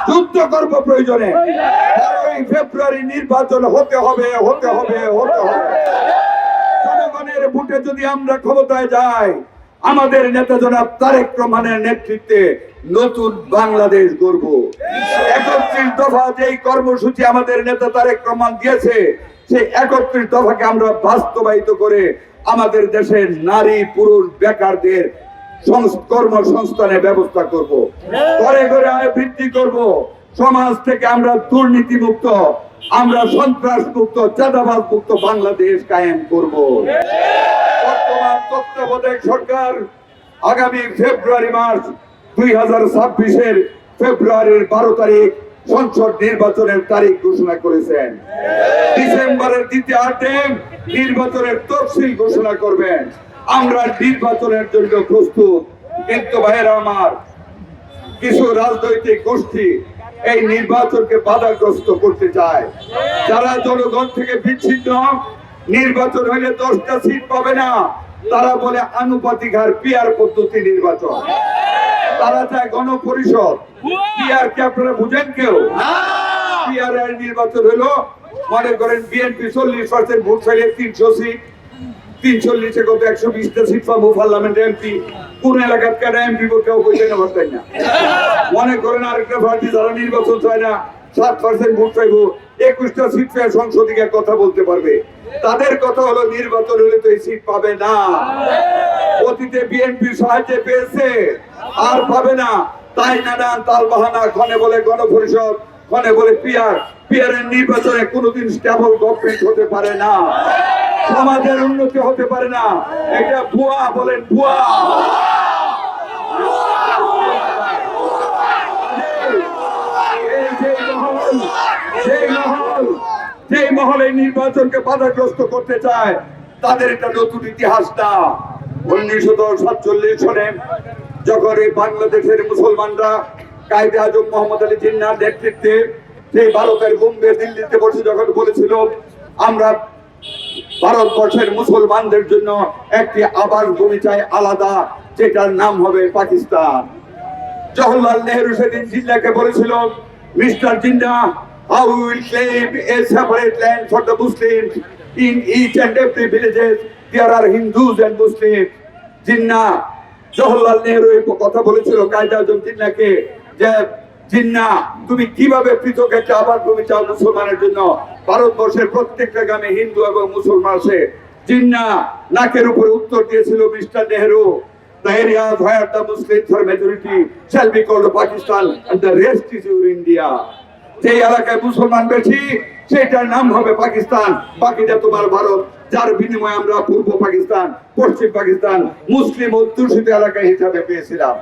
যুদ্ধ করব প্রয়োজনে। 12ই ফেব্রুয়ারি নির্বাচন হতে হবে। জনগণের ভোটে যদি আমরা ক্ষমতায় যাই, আমাদের নেতা জনাব তারেক রহমানের নেতৃত্বে নতুন বাংলাদেশ গড়ব। 31 দফা যেই কর্মসূচি আমাদের নেতা তারেক রহমান দিয়েছে, সেই 31 দফাকে আমরা বাস্তবায়িত করে আমাদের দেশের নারী পুরুষ বেকারদের কর্মসংস্থানের ব্যবস্থা করব। ঘরে ঘরে আয় বৃদ্ধি করব। সমাজ থেকে আমরা দুর্নীতি মুক্ত, আমরা সন্ত্রাস মুক্ত, চাঁদাবাজ মুক্ত বাংলাদেশ কায়েম করব। বর্তমান তত্ত্বাবধায়ক সরকার আগামী ফেব্রুয়ারি মাস 2026-এর ফেব্রুয়ারির 12 তারিখ সংসদ নির্বাচনের তারিখ ঘোষণা করেছেন। ডিসেম্বরের দ্বিতীয়ার্ধে নির্বাচনের তফসিল ঘোষণা করবেন। আমরা নির্বাচনের জন্য প্রস্তুত, কিন্তু ভাইয়েরা আমার, কিছু রাজনৈতিক গোষ্ঠী এই নির্বাচনকে বাধাগ্রস্ত করতে চায়। যারা জনগণ থেকে বিচ্ছিন্ন, নির্বাচন হলে 10টা সিট পাবে না, তারা বলে আনুপাতিক হার পিআর পদ্ধতি নির্বাচন। তারা চায় গণপরিষদ। পিআর কে আপনারা বুঝেন কেউ? পিআর এর নির্বাচন হলো, মনে করেন বিএনপি 40% ভোট চাইলে 300 সিট, 340-এ কত 120টা সিট পাবো পার্লামেন্ট এমপি। কোন এলাকার কারা এমপি কেউ বলতে না পারতেন না। মনে করেন আরেকটা পার্টি যারা নির্বাচন চায় না, 7% ভোট চাইবো, 21টা সিট পেয়ে সংসদে কথা বলতে পারবে। তাদের কথা হলো নির্বাচন হলে তো এই সিট পাবে না। অতীতে বিএনপি সাহায্যে পেয়েছে, আর পাবে না। তাই নানান তাল বাহানা, ক্ষণে বলে গণপরিষদ, ক্ষণে বলে পিআর। পিআর এর নির্বাচনে কোনোদিন স্টেবল গভর্নমেন্ট হতে পারে না, সমাজের উন্নতি হতে পারে না। এটা ভুয়া, বলেন ভুয়া। সেই মহলে নির্বাচনকে বাধাগ্রস্ত করতে চায়, তাদের একটা নতুন ইতিহাস না। 1947 সনে যখন এই বাংলাদেশের মুসলমানরা কায়েদে আজম মোহাম্মদ আলী জিন্নাহর নেতৃত্বে সেই ভারতের বোম্বে দিল্লিতে বসে যখন বলেছিল আমরা ভারতবর্ষের মুসলমানদের জন্য একটি আবাস ভূমি চাই আলাদা, যেটার নাম হবে পাকিস্তান। জওহরলাল নেহেরু সেদিন জিন্নাহকে বলেছিল, mister Jinnah, how we will claim a separate land for the Muslims in each and every villages there are Hindus and Muslims. Jinnah, Jawaharlal Nehru এই কথা বলেছিল কায়েদে আজম জিন্নাহকে, যে জিন্নাহ তুমি কিভাবে পৃথক একটা আবাস ভূমি চাও মুসলমানের জন্য? ভারতবর্ষের প্রত্যেকটা গ্রামে হিন্দু এবং মুসলমান আছে। জিন্নাহ নাকের উপরে উত্তর দিয়েছিল, mister Nehru, the areas where the Muslims are majority shall be called Pakistan and the rest is your India. যে এলাকায় মুসলমান বেশি সেটার নাম হবে পাকিস্তান, বাকিটা তোমার ভারত। যার বিনিময়ে আমরা পূর্ব পাকিস্তান, পশ্চিম পাকিস্তান মুসলিম অধ্যুষিত এলাকা হিসাবে পেয়েছিলাম।